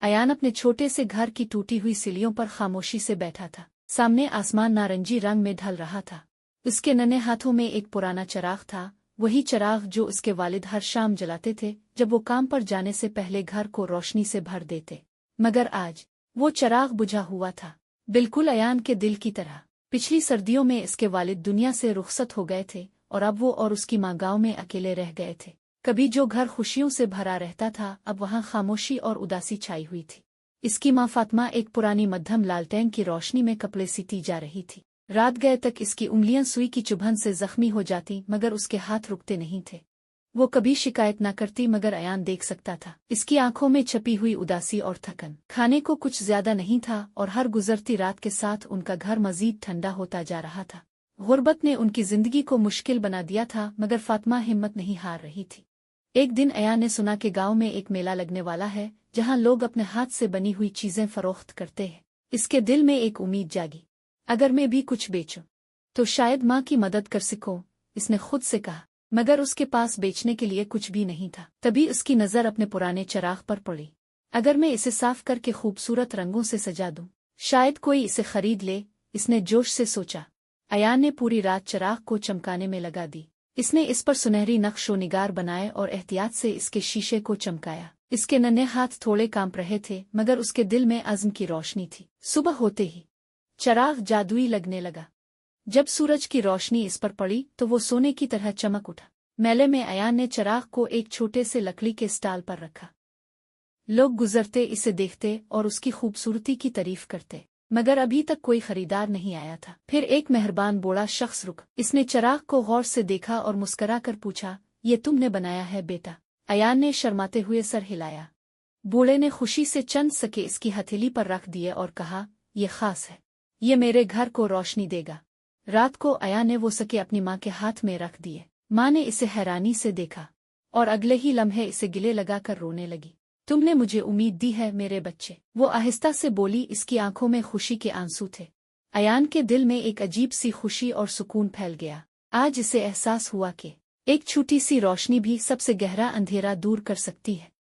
अयान अपने छोटे से घर की टूटी हुई सीढ़ियों पर खामोशी से बैठा था। सामने आसमान नारंगी रंग में ढल रहा था। उसके नन्हे हाथों में एक पुराना चिराग था, वही चिराग जो उसके वालिद हर शाम जलाते थे जब वो काम पर जाने से पहले घर को रोशनी से भर देते। मगर आज वो चिराग बुझा हुआ था, बिल्कुल अयान के दिल की तरह। पिछली सर्दियों में इसके वालिद दुनिया से रुखसत हो गए थे और अब वो और उसकी माँ गाँव में अकेले रह गए थे। कभी जो घर खुशियों से भरा रहता था, अब वहाँ खामोशी और उदासी छाई हुई थी। इसकी माँ फातिमा एक पुरानी मध्यम लालटेन की रोशनी में कपड़े सीती जा रही थी। रात गए तक इसकी उंगलियां सुई की चुभन से जख्मी हो जाती, मगर उसके हाथ रुकते नहीं थे। वो कभी शिकायत न करती, मगर अयान देख सकता था इसकी आंखों में छपी हुई उदासी और थकन। खाने को कुछ ज्यादा नहीं था और हर गुजरती रात के साथ उनका घर मजीद ठंडा होता जा रहा था। गुर्बत ने उनकी जिंदगी को मुश्किल बना दिया था, मगर फातिमा हिम्मत नहीं हार रही थी। एक दिन अयान ने सुना कि गांव में एक मेला लगने वाला है, जहां लोग अपने हाथ से बनी हुई चीजें फरोख्त करते हैं। इसके दिल में एक उम्मीद जागी, अगर मैं भी कुछ बेचूं तो शायद माँ की मदद कर सकूं, इसने खुद से कहा। मगर उसके पास बेचने के लिए कुछ भी नहीं था। तभी उसकी नजर अपने पुराने चिराग पर पड़ी। अगर मैं इसे साफ करके खूबसूरत रंगों से सजा दूं, शायद कोई इसे खरीद ले, इसने जोश से सोचा। अयान ने पूरी रात चिराग को चमकाने में लगा दी। इसने इस पर सुनहरी नक्शो निगार बनाए और एहतियात से इसके शीशे को चमकाया। इसके नन्हे हाथ थोड़े कांप रहे थे, मगर उसके दिल में अज़्म की रोशनी थी। सुबह होते ही चिराग जादुई लगने लगा। जब सूरज की रोशनी इस पर पड़ी तो वो सोने की तरह चमक उठा। मेले में अयान ने चिराग को एक छोटे से लकड़ी के स्टॉल पर रखा। लोग गुजरते इसे देखते और उसकी खूबसूरती की तारीफ करते, मगर अभी तक कोई खरीदार नहीं आया था। फिर एक मेहरबान बूढ़ा शख्स रुक। इसने चिराग को गौर से देखा और मुस्करा कर पूछा, ये तुमने बनाया है बेटा? अयान ने शर्माते हुए सर हिलाया। बूढ़े ने खुशी से चंद सके इसकी हथेली पर रख दिए और कहा, ये खास है, ये मेरे घर को रोशनी देगा। रात को अयान ने वो सके अपनी माँ के हाथ में रख दिए। माँ ने इसे हैरानी से देखा और अगले ही लम्हे इसे गिले लगाकर रोने लगी। तुमने मुझे उम्मीद दी है मेरे बच्चे, वो आहिस्ता से बोली। इसकी आंखों में खुशी के आंसू थे। अयान के दिल में एक अजीब सी खुशी और सुकून फैल गया। आज इसे एहसास हुआ कि एक छोटी सी रोशनी भी सबसे गहरा अंधेरा दूर कर सकती है।